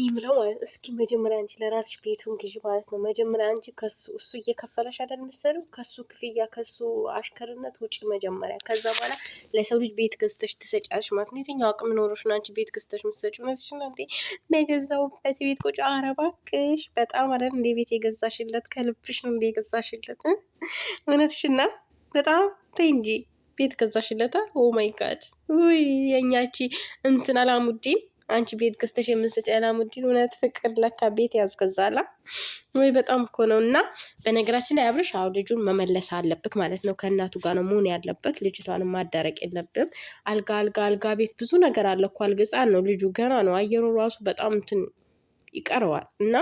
ምለው እስኪ መጀመሪያ አንቺ ለራስሽ ቤቱን ግዢ ማለት ነው። መጀመሪያ አንቺ ከሱ እሱ እየከፈለሽ አይደል መሰለው ከሱ ክፍያ ከሱ አሽከርነት ውጪ መጀመሪያ። ከዛ በኋላ ለሰው ልጅ ቤት ገዝተሽ ትሰጫለሽ ማለት ነው። የትኛው አቅም ኖሮሽ ነው አንቺ ቤት ገዝተሽ የምትሰጪው? እነዚህ ነው እንዴ በገዛውበት ቤት ቁጭ። ኧረ እባክሽ በጣም አይደል እንዴ ቤት የገዛሽለት? ከልብሽ ነው እንዴ የገዛሽለት? እውነትሽና በጣም ተይ እንጂ ቤት ገዛሽለታ? ኦ ማይ ጋድ ውይ የኛቺ እንትን አላሙዲን አንቺ ቤት ገዝተሽ የምንሰጭ አላሙዲን እውነት ፍቅር ለካ ቤት ያስገዛላ ወይ? በጣም እኮ ነው። እና በነገራችን ላይ አብርሽ አሁን ልጁን መመለስ አለብክ ማለት ነው። ከእናቱ ጋር ነው መሆን ያለበት። ልጅቷን ማዳረቅ የለብም። አልጋ አልጋ አልጋ ቤት ብዙ ነገር አለ እኮ። አልገጻን ነው ልጁ ገና ነው። አየሩ ራሱ በጣም እንትን ይቀረዋል። እና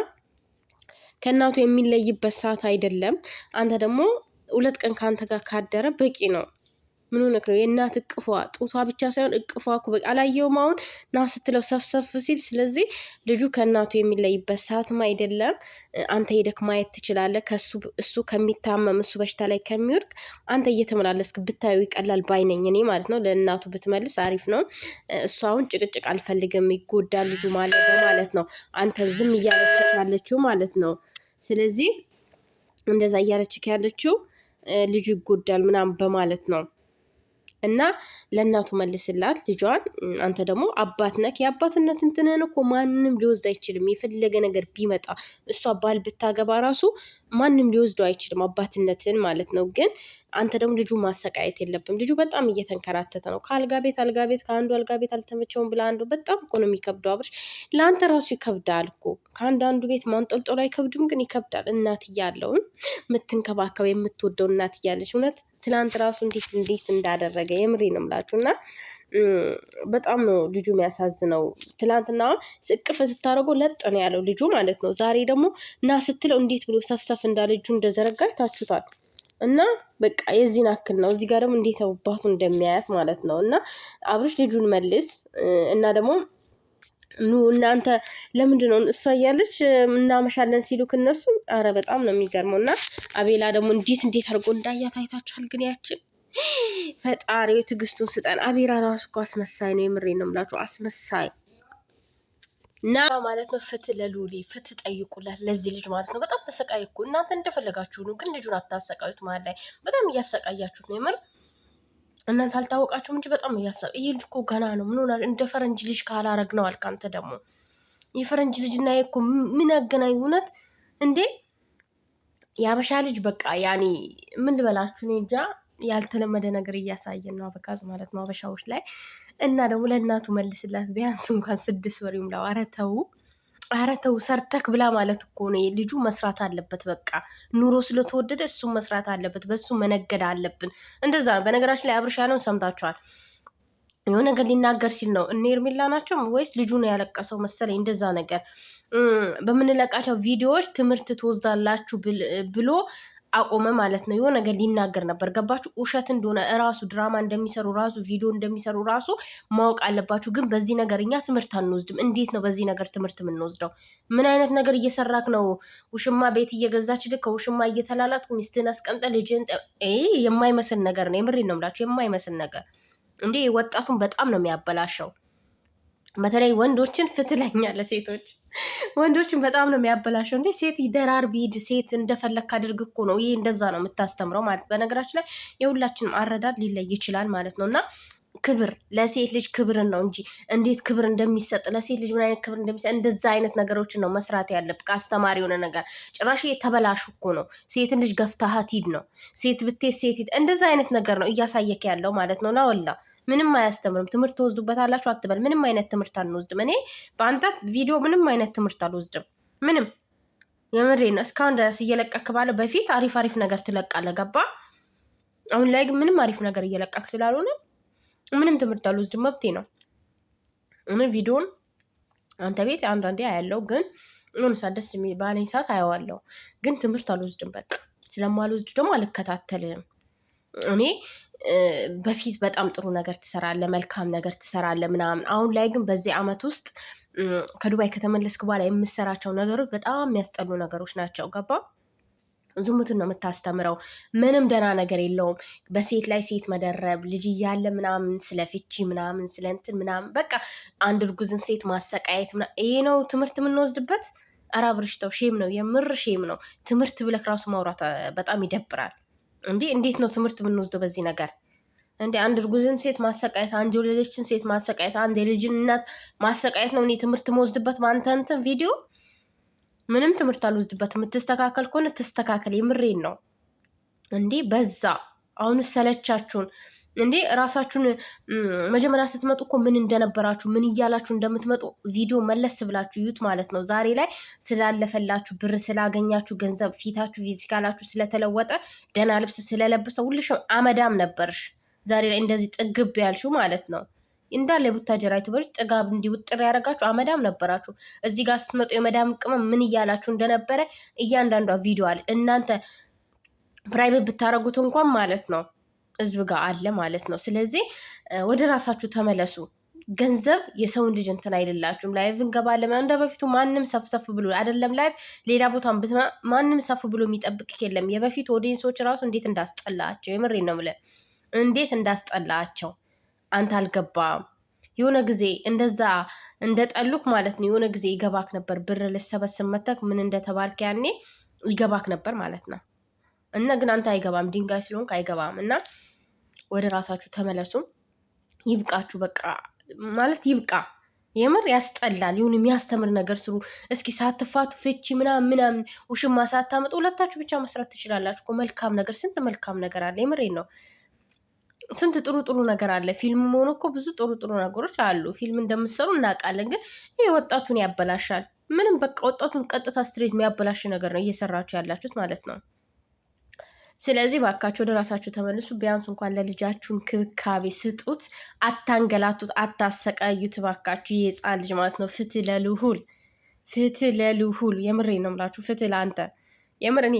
ከእናቱ የሚለይበት ሰዓት አይደለም። አንተ ደግሞ 2 ቀን ከአንተ ጋር ካደረ በቂ ነው። ምን ሆነክ ነው? የእናት እቅፏ ጡቷ ብቻ ሳይሆን እቅፏ እኮ በቃ አላየውም አሁን ና ስትለው ሰፍሰፍ ሲል። ስለዚህ ልጁ ከእናቱ የሚለይበት ሰዓትም አይደለም። አንተ ሄደክ ማየት ትችላለህ። እሱ ከሚታመም እሱ በሽታ ላይ ከሚወድቅ አንተ እየተመላለስክ ብታዩ ይቀላል ባይነኝ እኔ ማለት ነው። ለእናቱ ብትመልስ አሪፍ ነው። እሱ አሁን ጭቅጭቅ አልፈልግም ይጎዳል ልጁ ማለት ነው። አንተ ዝም እያለችክ ያለችው ማለት ነው። ስለዚህ እንደዛ እያለችክ ያለችው ልጁ ይጎዳል ምናምን በማለት ነው። እና ለእናቱ መልስላት ልጇን። አንተ ደግሞ አባት ነክ። የአባትነት እንትንህን እኮ ማንም ሊወስድ አይችልም። የፈለገ ነገር ቢመጣ እሷ ባል ብታገባ ራሱ ማንም ሊወስደው አይችልም አባትነትን ማለት ነው። ግን አንተ ደግሞ ልጁ ማሰቃየት የለብም። ልጁ በጣም እየተንከራተተ ነው። ከአልጋ ቤት ከአንዱ አልጋ ቤት አልተመቸውም ብላ አንዱ በጣም እኮ ነው የሚከብደው። አብርሽ ለአንተ ራሱ ይከብዳል እኮ። ከአንዳንዱ ቤት ማንጠልጠሉ አይከብድም፣ ግን ይከብዳል። እናት እያለውን የምትንከባከብ የምትወደው እናት እያለች እውነት ትላንት ራሱ እንዴት እንዳደረገ የምሬ ነው የምላችሁ። እና በጣም ነው ልጁ የሚያሳዝነው። ትላንትና ስቅፍ ስታደርገው ለጥ ነው ያለው ልጁ ማለት ነው። ዛሬ ደግሞ እና ስትለው እንዴት ብሎ ሰፍሰፍ እንዳለ ልጁ እንደዘረጋ ታችሁታል። እና በቃ የዚህን አክል ነው። እዚህ ጋር ደግሞ እንዴት አባቱ እንደሚያያት ማለት ነው። እና አብርሽ ልጁን መልስ። እና ደግሞ እናንተ ለምንድን ነው እሷ እያለች እናመሻለን ሲሉክ እነሱ? አረ በጣም ነው የሚገርመው። እና አቤላ ደግሞ እንዴት አድርጎ እንዳያት አይታችኋል? ግን ያችን ፈጣሪ ትዕግስቱን ስጠን። አቤላ ራሱ እኮ አስመሳይ ነው። የምሬ ነው የምላችሁ አስመሳይ እና ማለት ነው። ፍትህ ለሉሊ ፍትህ ጠይቁላት ለዚህ ልጅ ማለት ነው። በጣም ተሰቃይ እኮ እናንተ እንደፈለጋችሁ ነው፣ ግን ልጁን አታሰቃዩት። መሀል ላይ በጣም እያሰቃያችሁት ነው የምር። እናንተ አልታወቃችሁም እንጂ በጣም እያሰቃ። ይሄ ልጅ እኮ ገና ነው። ምን ሆና እንደ ፈረንጅ ልጅ ካላረግ ነው አልክ አንተ ደግሞ። የፈረንጅ ልጅ እና እኮ ምን ያገናኝ እውነት እንዴ? የአበሻ ልጅ በቃ ያኔ ምን ልበላችሁ እኔ እንጃ። ያልተለመደ ነገር እያሳየን ነው አበጋዝ ማለት ነው አበሻዎች ላይ። እና ደግሞ ለእናቱ መልስላት ቢያንስ እንኳን 6 ወር ይሙላው። ኧረ ተው ሰርተክ ብላ ማለት እኮ ነው። ልጁ መስራት አለበት። በቃ ኑሮ ስለተወደደ እሱም መስራት አለበት። በሱ መነገድ አለብን። እንደዛ ነው። በነገራችን ላይ አብርሽ ያለውን ሰምታችኋል። የሆነ ነገር ሊናገር ሲል ነው እነ ኤርሜላ ናቸው ወይስ ልጁ ነው ያለቀሰው መሰለኝ። እንደዛ ነገር በምንለቃቸው ቪዲዮዎች ትምህርት ትወስዳላችሁ ብሎ አቆመ ማለት ነው። የሆነ ነገር ሊናገር ነበር። ገባችሁ? ውሸት እንደሆነ ራሱ ድራማ እንደሚሰሩ ራሱ ቪዲዮ እንደሚሰሩ ራሱ ማወቅ አለባችሁ። ግን በዚህ ነገር እኛ ትምህርት አንወስድም። እንዴት ነው በዚህ ነገር ትምህርት የምንወስደው? ምን አይነት ነገር እየሰራክ ነው? ውሽማ ቤት እየገዛች ልክ ከውሽማ እየተላላት ሚስትህን አስቀምጠ ልጅን የማይመስል ነገር ነው። የምሬን ነው የምላችሁ የማይመስል ነገር እንዴ! ወጣቱን በጣም ነው የሚያበላሸው። በተለይ ወንዶችን ፍትለኛ ለሴቶች ወንዶችን በጣም ነው የሚያበላሸው። እንዴ ሴት ደራርቢ ሂድ፣ ሴት እንደፈለክ አድርግ እኮ ነው። ይሄ እንደዛ ነው የምታስተምረው ማለት። በነገራችን ላይ የሁላችንም አረዳድ ሊለይ ይችላል ማለት ነው። እና ክብር ለሴት ልጅ ክብርን ነው እንጂ እንዴት ክብር እንደሚሰጥ ለሴት ልጅ ምን አይነት ክብር እንደሚሰጥ እንደዛ አይነት ነገሮችን ነው መስራት ያለብህ። አስተማሪ የሆነ ነገር ጭራሽ የተበላሹ እኮ ነው። ሴትን ልጅ ገፍታሃት ሂድ ነው። ሴት ብትሄድ ሴት ሂድ፣ እንደዛ አይነት ነገር ነው እያሳየክ ያለው ማለት ነው። ናወላ ምንም አያስተምርም። ትምህርት ትወስዱበታላችሁ አትበል። ምንም አይነት ትምህርት አንወስድም። እኔ በአንተ ቪዲዮ ምንም አይነት ትምህርት አልወስድም። ምንም የምሬ ነው። እስካሁን ድረስ እየለቀክ ባለው በፊት አሪፍ ነገር ትለቃለህ። ገባ? አሁን ላይ ግን ምንም አሪፍ ነገር እየለቀክ ስላልሆነ ምንም ትምህርት አልወስድም። መብቴ ነው። እኔ ቪዲዮን አንተ ቤት አንዳንዴ አያለው፣ ግን ምን ሳደስ ባለኝ ሰዓት አየዋለሁ፣ ግን ትምህርት አልወስድም። በቃ ስለማልወስድ ደግሞ አልከታተልም። እኔ በፊት በጣም ጥሩ ነገር ትሰራለህ፣ መልካም ነገር ትሰራለህ ምናምን። አሁን ላይ ግን በዚህ አመት ውስጥ ከዱባይ ከተመለስክ በኋላ የምሰራቸው ነገሮች በጣም የሚያስጠሉ ነገሮች ናቸው። ገባ? ዝሙትን ነው የምታስተምረው። ምንም ደህና ነገር የለውም። በሴት ላይ ሴት መደረብ፣ ልጅ እያለ ምናምን ስለ ፍቺ ምናምን ስለ እንትን ምናምን በቃ አንድ እርጉዝን ሴት ማሰቃየት ይሄ ነው ትምህርት የምንወስድበት? ኧረ አብርሽ ተው፣ ሼም ነው፣ የምር ሼም ነው። ትምህርት ብለክ ራሱ ማውራት በጣም ይደብራል። እንዴት ነው ትምህርት የምንወስደው በዚህ ነገር? አንድ እርጉዝን ሴት ማሰቃየት፣ አንድ የወለደችን ሴት ማሰቃየት፣ አንድ የልጅን እናት ማሰቃየት ነው እኔ ትምህርት መወስድበት? በአንተ እንትን ቪዲዮ ምንም ትምህርት አልወስድበት። የምትስተካከል ከሆነ ትስተካከል። የምሬን ነው በዛ። አሁንስ ሰለቻችሁን ራሳችሁን መጀመሪያ ስትመጡ እኮ ምን እንደነበራችሁ ምን እያላችሁ እንደምትመጡ ቪዲዮ መለስ ብላችሁ ዩት ማለት ነው። ዛሬ ላይ ስላለፈላችሁ፣ ብር ስላገኛችሁ፣ ገንዘብ ፊታችሁ ፊዚካላችሁ ስለተለወጠ፣ ደህና ልብስ ስለለበሰ ሁልሽም አመዳም ነበርሽ። ዛሬ ላይ እንደዚህ ጥግብ ያልሽው ማለት ነው። እንዳለ የቡታጀራ ዩቱበሮች ጥጋብ እንዲውጥር ያደረጋችሁ አመዳም ነበራችሁ። እዚህ ጋር ስትመጡ የመዳም ቅመም ምን እያላችሁ እንደነበረ እያንዳንዷ ቪዲዮ አለ። እናንተ ፕራይቬት ብታረጉት እንኳን ማለት ነው ህዝብ ጋር አለ ማለት ነው። ስለዚህ ወደ ራሳችሁ ተመለሱ። ገንዘብ የሰውን ልጅ እንትን አይደላችሁም። ላይቭ እንገባለን እንደ በፊቱ ማንም ሰፍሰፍ ብሎ አይደለም ላይቭ ሌላ ቦታ ማንም ሰፍ ብሎ የሚጠብቅ የለም። የበፊት ኦዲየንሶች ራሱ እንዴት እንዳስጠላቸው የምሬን ነው የምልህ፣ እንዴት እንዳስጠላቸው አንተ አልገባም። የሆነ ጊዜ እንደዛ እንደጠሉክ ማለት ነው። የሆነ ጊዜ ይገባክ ነበር፣ ብር ልሰበስብ መተክ ምን እንደተባልክ ያኔ ይገባክ ነበር ማለት ነው። እና ግን አንተ አይገባም፣ ድንጋይ ስለሆንክ አይገባም። እና ወደ ራሳችሁ ተመለሱ። ይብቃችሁ በቃ ማለት ይብቃ። የምር ያስጠላል። ይሁን የሚያስተምር ነገር ስሩ እስኪ። ሳትፋቱ ፍቺ ምናምን ውሽማ ሳታመጡ ሁለታችሁ ብቻ መስራት ትችላላችሁ እኮ። መልካም ነገር፣ ስንት መልካም ነገር አለ። የምሬን ነው። ስንት ጥሩ ነገር አለ። ፊልም መሆኑ እኮ ብዙ ጥሩ ነገሮች አሉ። ፊልም እንደምትሰሩ እናውቃለን። ግን ይህ ወጣቱን ያበላሻል። ምንም በቃ ወጣቱን ቀጥታ ስትሬት የሚያበላሽ ነገር ነው እየሰራችሁ ያላችሁት ማለት ነው። ስለዚህ ባካችሁ ወደ ራሳችሁ ተመልሱ። ቢያንስ እንኳን ለልጃችሁ እንክብካቤ ስጡት። አታንገላቱት፣ አታሰቃዩት ባካችሁ። የህፃን ልጅ ማለት ነው። ፍትህ ለልሁል፣ ፍትህ ለልሁል። የምሬ ነው የምላችሁ። ፍትህ ለአንተ። የምር እኔ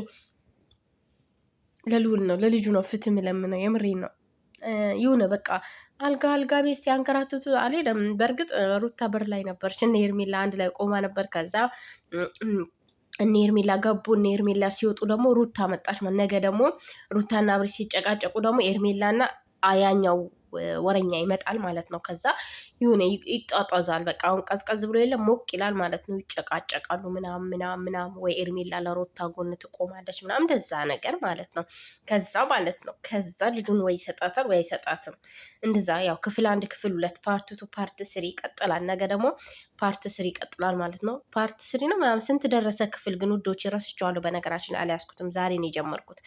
ለልሁል ነው ለልጁ ነው ፍትህ የምለምነው። የምሬ ነው። ይሁን በቃ አልጋ ቤት ሲያንከራትቱ አልሄደም። በእርግጥ ሩታ በር ላይ ነበረች። እነ ሄርሜላ አንድ ላይ ቆማ ነበር። ከዛ እነ ሄርሜላ ገቡ። እነ ሄርሜላ ሲወጡ ደግሞ ሩታ መጣች። ነገ ደግሞ ሩታና አብርሽ ሲጨቃጨቁ ደግሞ ሄርሜላና ያኛው ወረኛ ይመጣል ማለት ነው። ከዛ ይሁን ይጣጣዛል። በቃ አሁን ቀዝቀዝ ብሎ የለም ሞቅ ይላል ማለት ነው። ይጨቃጨቃሉ ምናምን ወይ ኤርሜላ ለሮታ ጎን ትቆማለች ምናምን እንደዛ ነገር ማለት ነው። ከዛ ማለት ነው ከዛ ልጁን ወይ ይሰጣታል ወይ አይሰጣትም። እንደዛ ያው ክፍል 1 ክፍል 2 ፓርት 2 ፓርት 3 ይቀጥላል። ነገ ደግሞ ፓርት 3 ይቀጥላል ማለት ነው። ፓርት 3 ነው ምናምን ስንት ደረሰ ክፍል ግን ውዶች ረስቼዋለሁ። በነገራችን ላይ አልያዝኩትም። ዛሬ ነው የጀመርኩት።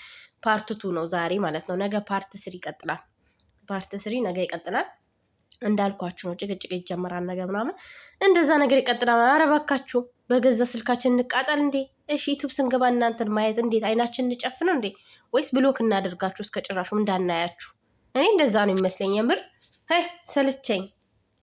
ፓርት 2 ነው ዛሬ ማለት ነው። ነገ ፓርት 3 ይቀጥላል። ፓርት 3 ነገ ይቀጥላል። እንዳልኳችሁ ነው። ጭቅጭቅ ይጀመራል ነገ ምናምን እንደዛ ነገር ይቀጥላል። ኧረ እባካችሁ በገዛ ስልካችን እንቃጠል እንዴ? እሺ ዩቱብ ስንገባ እናንተን ማየት እንዴት አይናችን እንጨፍነው እንዴ? ወይስ ብሎክ እናደርጋችሁ እስከ ጭራሹም እንዳናያችሁ? እኔ እንደዛ ነው የሚመስለኝ። የምር ሰልቸኝ።